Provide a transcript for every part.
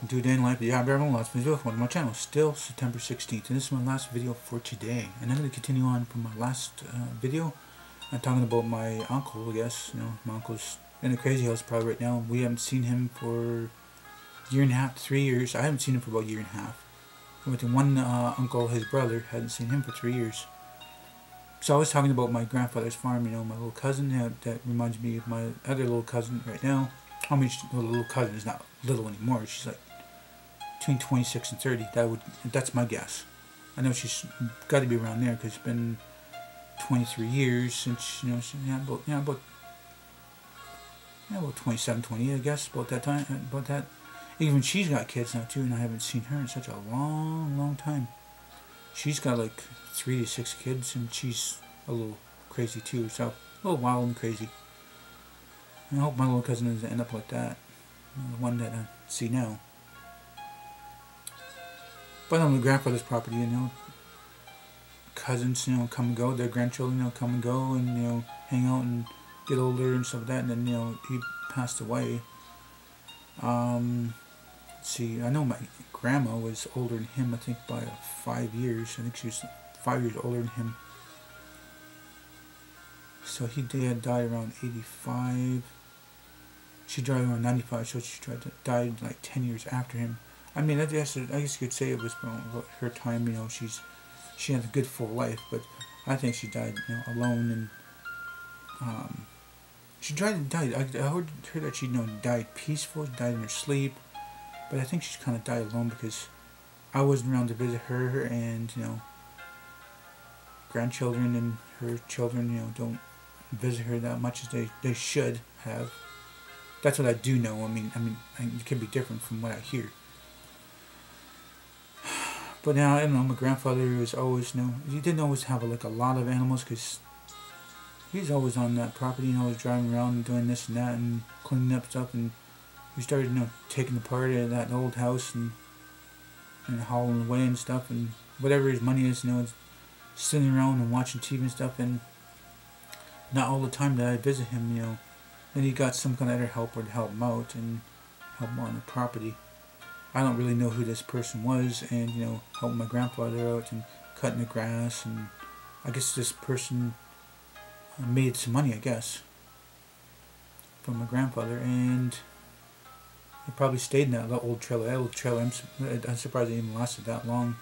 welcome to a day in life of the Aboriginal LostPhoenixWolf on my channel. Still September 16th, and this is my last video for today. And I'm going to continue on from my last video. I'm talking about my uncle, I guess. You know, my uncle's in a crazy house probably right now. We haven't seen him for a year and a half to 3 years. I haven't seen him for about a year and a half. With the one uncle, his brother, hadn't seen him for 3 years. So I was talking about my grandfather's farm, you know, my little cousin. That reminds me of my other little cousin right now. I mean, the little cousin is not little anymore. She's like between 26 and 30. That's my guess. I know she's got to be around there because it's been 23 years since, you know, about 27, 28, I guess, about that time. About that. Even she's got kids now too, and I haven't seen her in such a long time. She's got like 3 to 6 kids, and she's a little crazy too. So a little wild and crazy. I hope my little cousin doesn't end up like that. You know, the one that I see now. But on the grandfather's property, you know, cousins, you know, come and go. Their grandchildren, you know, come and go, and, you know, hang out and get older and stuff like that. And then, you know, he passed away. Let's see, I know my grandma was older than him, I think, by 5 years. I think she was 5 years older than him. So he had died around 85. She died around 95, so she died like 10 years after him. I mean, I guess you could say it was her time. You know, she had a good full life, but I think she died, you know, alone, and she died. I heard that she, you know, died peaceful. She died in her sleep, but I think she kind of died alone because I wasn't around to visit her, and, you know, grandchildren and her children, you know, don't visit her that much as they should have. That's what I do know. I mean, it can be different from what I hear. But now, I don't know, my grandfather was always, you know, he didn't always have like a lot of animals because he's always on that property, and always driving around and doing this and that and cleaning up stuff. And we started, you know, taking apart that old house and hauling away and stuff, and whatever his money is, you know, it's sitting around and watching TV and stuff. And not all the time that I visit him, you know. Then he got some kind of other helper to help him out and help him on the property. I don't really know who this person was, and, you know, helping my grandfather out and cutting the grass. And I guess this person made some money, I guess, from my grandfather, and he probably stayed in that old trailer. That old trailer, I'm surprised it even lasted that long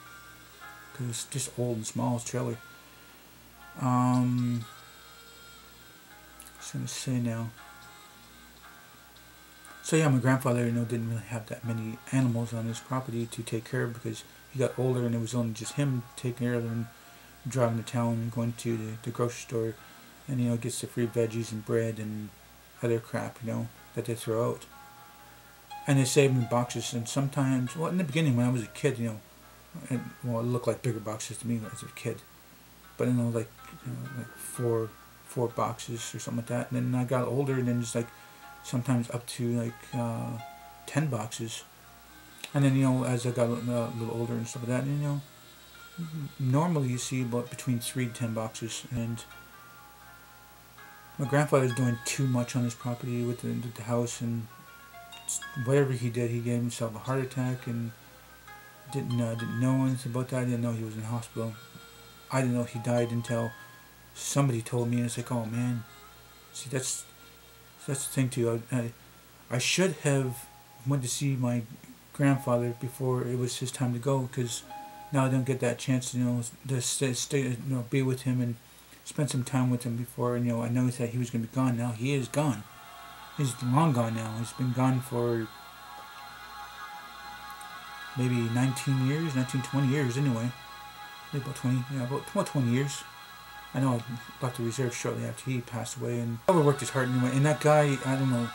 because it's just old and small, his trailer. I was going to say now. So yeah, my grandfather, you know, didn't really have that many animals on his property to take care of because he got older, and it was only just him taking care of them, driving to town and going to the grocery store, and, you know, gets the free veggies and bread and other crap, you know, that they throw out. And they save them in boxes, and sometimes, well, in the beginning when I was a kid, you know, it looked like bigger boxes to me as a kid, but, you know, like four boxes or something like that. And then I got older, and then just like sometimes up to like 10 boxes. And then, you know, as I got a little older and stuff like that, and, you know, normally you see about between 3 to 10 boxes. And my grandfather's doing too much on his property with the house, and whatever he did, he gave himself a heart attack and didn't know anything about that. I didn't know he was in the hospital. I didn't know he died until somebody told me, and it's like, oh man, see, that's the thing too. I should have went to see my grandfather before it was his time to go, because now I don't get that chance to, you know, to stay, you know, be with him and spend some time with him before. And, you know, I know that he was going to be gone. Now he is gone. He's long gone now. He's been gone for maybe 19 years, 20 years anyway. Maybe about 20, yeah, about 20 years. I know I left the reserve shortly after he passed away, and I worked his heart anyway. And that guy, I don't know,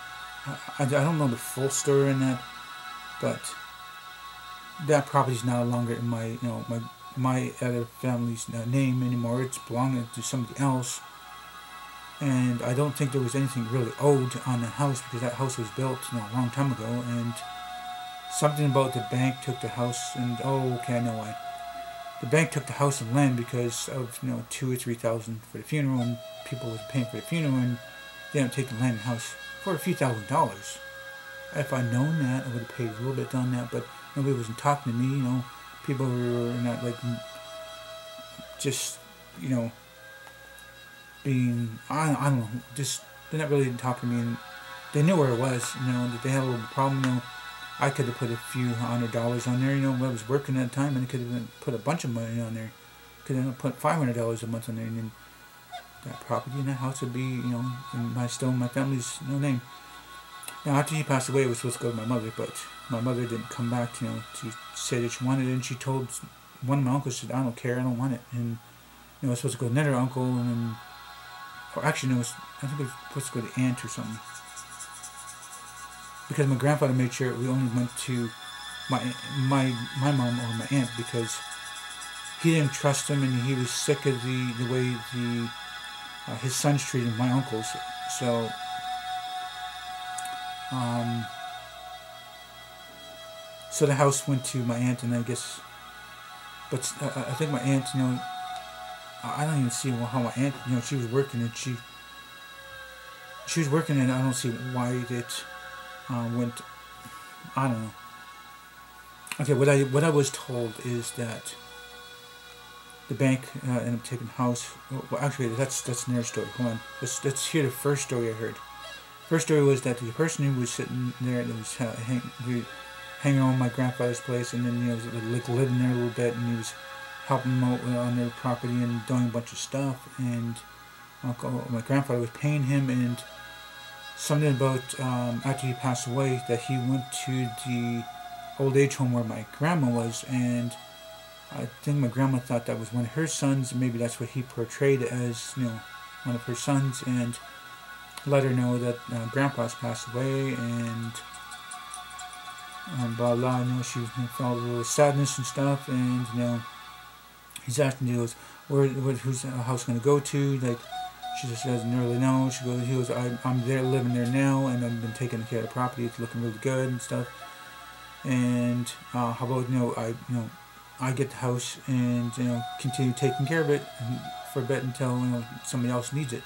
I don't know the full story in that, but that property's no longer in my, you know, my other family's name anymore. It's belonging to somebody else, and I don't think there was anything really owed on the house because that house was built, you know, a long time ago. And something about the bank took the house, and oh, okay, I know why. The bank took the house and land because of, you know, $2,000 or $3,000 for the funeral, and people were paying for the funeral, and they don't take the land and house for a few $1,000s. If I'd known that, I would have paid a little bit on that, but nobody wasn't talking to me, you know. People were not, like, just, you know, being, I don't know, just, they're not really talking to me, and they knew where it was, you know, that they had a little problem, you know. I could have put a few $100 on there, you know, when I was working at the time, and I could have put a bunch of money on there. Could have put $500 a month on there, and then that property and that house would be, you know, still in my family's name. Now, after he passed away, it was supposed to go to my mother, but my mother didn't come back, you know, to say that she wanted it, and she told one of my uncles, she said, I don't care, I don't want it, and, you know, it was supposed to go to another uncle, and then, or actually, no, I think it was supposed to go to aunt or something. Because my grandfather made sure we only went to my mom or my aunt, because he didn't trust him, and he was sick of the way his sons treated my uncles. So so the house went to my aunt, and I guess, but I think my aunt, you know, I don't even see how my aunt, you know, she was working, and she was working, and I don't see why it went, I don't know. Okay, what I was told is that the bank ended up taking the house. Well, actually, that's another story. Hold on, let's hear the first story I heard. First story was that the person who was sitting there, that was hanging on my grandfather's place, and then, you know, was like living there a little bit, and he was helping them out on their property and doing a bunch of stuff, and my grandfather was paying him, and something about after he passed away, that he went to the old age home where my grandma was, and I think my grandma thought that was one of her sons, and maybe that's what he portrayed as, you know, one of her sons, and let her know that grandpa's passed away, and blah blah. You know, she felt a little sadness and stuff, and, you know, he's asking, he goes, who's the house going to go to? Like, she just doesn't really know. He goes, I'm there, living there now, and I've been taking care of the property. It's looking really good and stuff. And how about, you know, I get the house and, you know, continue taking care of it for a bit until, you know, somebody else needs it.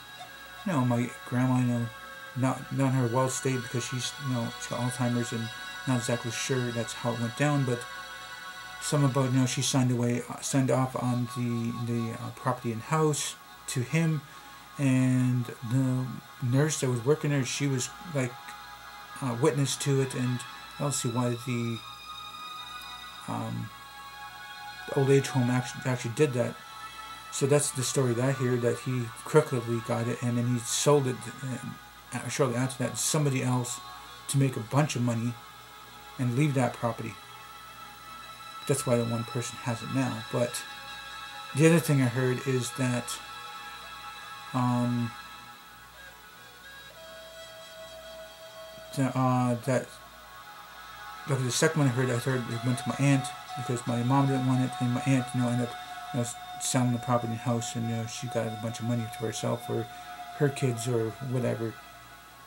You know, my grandma, you know, not in her well state, because she's, you know, she's got Alzheimer's, and not exactly sure that's how it went down, but some about, you know, she signed off on the property and house to him, and the nurse that was working there, she was like witness to it, and I don't see why the old age home actually did that. So that's the story that I hear, that he crookedly got it, and then he sold it shortly after that to somebody else to make a bunch of money and leave that property. That's why the one person has it now. But the other thing I heard is that the second one I heard it went to my aunt, because my mom didn't want it, and my aunt, you know, ended up, you know, selling the property and house, and, you know, she got a bunch of money for herself or her kids or whatever.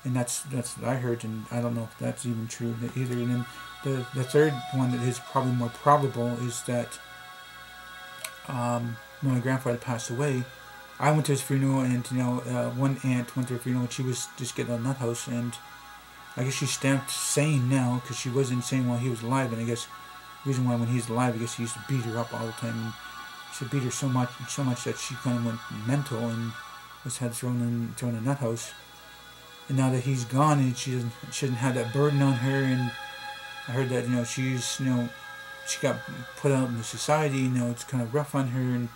And that's what I heard, and I don't know if that's even true either. And then the third one that is probably more probable is that when my grandfather passed away, I went to his funeral, and, you know, one aunt went to her funeral, and she was just getting out of that house, and I guess she stamped sane now, because she was insane while he was alive, and I guess the reason why when he was alive, I guess he used to beat her up all the time, and she beat her so much that she kind of went mental and was had thrown in that house. And now that he's gone, and she doesn't have that burden on her, and I heard that, you know, she got put out in the society, you know, it's kind of rough on her, and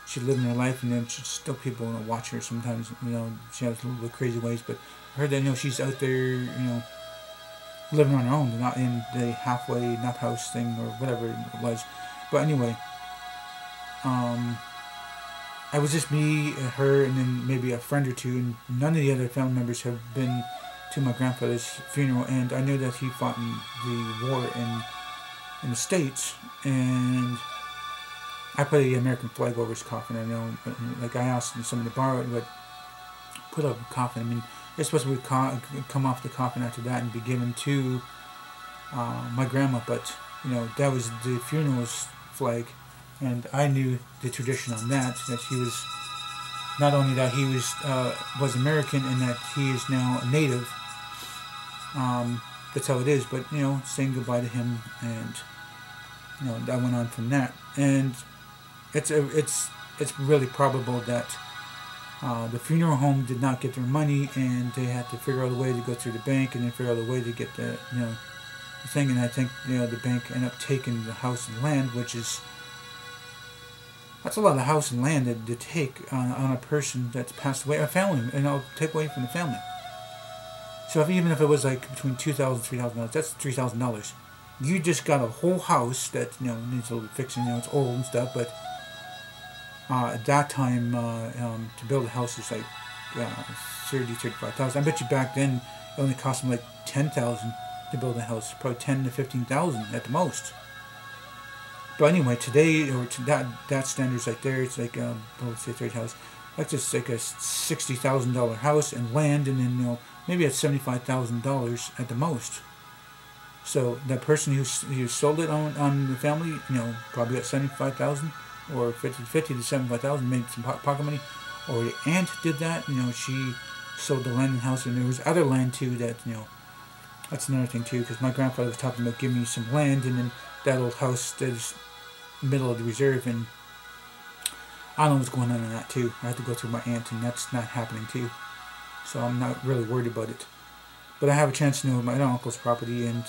she's living her life, and then still people, you know, watch her sometimes, you know, she has a little bit crazy ways, but I heard that, you know, she's out there, you know, living on her own, not in the halfway nut house thing or whatever it was. But anyway, it was just me, her, and then maybe a friend or two, and none of the other family members have been to my grandfather's funeral, and I knew that he fought in the war in the States, and I put the American flag over his coffin. I know, like, I asked someone to borrow it, but put up a coffin. I mean, it's supposed to come off the coffin after that and be given to my grandma, but, you know, that was the funeral's flag, and I knew the tradition on that he was, not only that he was American, and that he is now a native, that's how it is. But saying goodbye to him, and that went on from that. And it's really probable that the funeral home did not get their money, and they had to figure out a way to go through the bank, and then figure out a way to get the thing. And I think the bank ended up taking the house and land, which is, that's a lot of house and land to take on a person that's passed away, a family, and I'll take away from the family. So even if it was like between $2,000 and $3,000, that's $3,000. You just got a whole house that needs a little fixing. It's old and stuff, but at that time to build a house is like $35,000. I bet you back then it only cost them like $10,000 to build a house, probably $10,000 to $15,000 at the most. But anyway, today, or to that standards like there, it's like let's say third house, that's just like a $60,000 house and land, and then maybe at $75,000 at the most. So that person who sold it on the family, probably got $75,000 or $50,000 to $75,000, made some pocket money. Or the aunt did that, she sold the land and house, and there was other land too that that's another thing too, because my grandfather was talking about giving me some land, and then that old house that is middle of the reserve, and I don't know what's going on in that too. I have to go through my aunt, and that's not happening too, so I'm not really worried about it. But I have a chance to know my uncle's property, and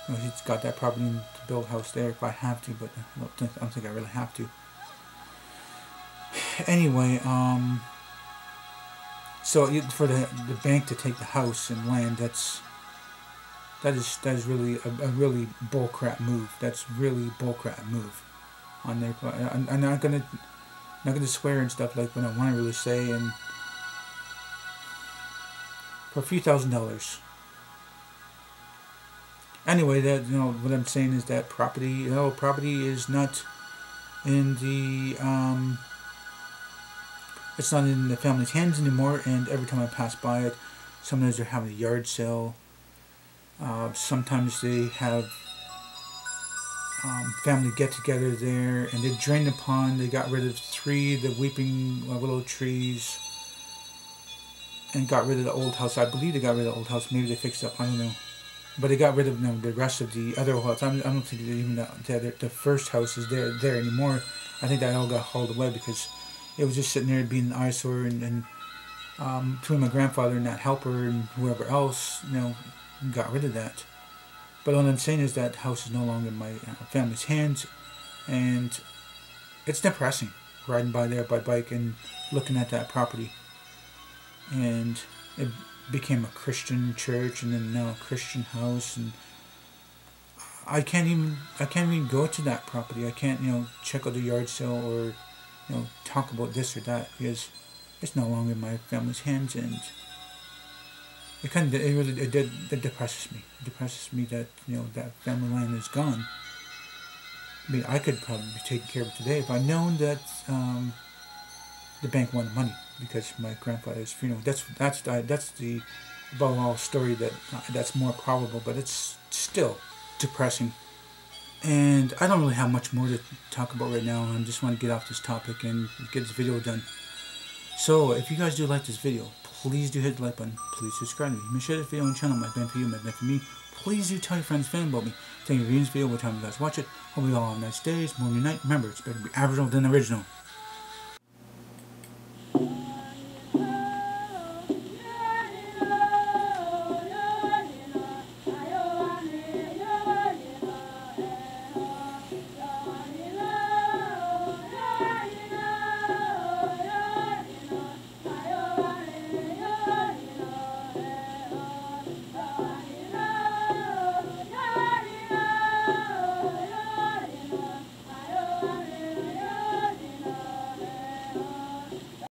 he's got that property to build a house there if I have to, but I don't think I really have to. Anyway, so for the bank to take the house and land, that is really a really bullcrap move. That's really bullcrap move on their part. I'm not gonna swear and stuff like what I want to really say, and for a few $1,000s. Anyway, that what I'm saying is that property is not in the it's not in the family's hands anymore. And every time I pass by it, sometimes they're having a yard sale. Sometimes they have family get-together there, and they drained the pond. They got rid of 3 of the weeping willow trees, and got rid of the old house. I believe they got rid of the old house. Maybe they fixed it up. I don't know. But they got rid of the rest of the other house. I don't think even the first house is there anymore. I think that all got hauled away because it was just sitting there being an eyesore, and between my grandfather and that helper and whoever else, got rid of that. But what I'm saying is that house is no longer in my family's hands, and it's depressing riding by there by bike and looking at that property. And it became a Christian church, and then now a Christian house, and I can't even go to that property. I can't check out the yard sale or talk about this or that, because it's no longer in my family's hands, and it depresses me. It depresses me that that family land is gone. I mean, I could probably be taking care of it today if I'd known that the bank wanted money because my grandfather's funeral. That's the above all story that's more probable, but it's still depressing. And I don't really have much more to talk about right now. I just want to get off this topic and get this video done. So if you guys do like this video, please do hit the like button. Please subscribe to me. Make sure this video on the channel might be for you, might be for me. Please do tell your friends, family about me. Thank you for viewing this video. What time you guys watch it. Hope you all have nice days, morning, night. Remember, it's better to be Aboriginal than original.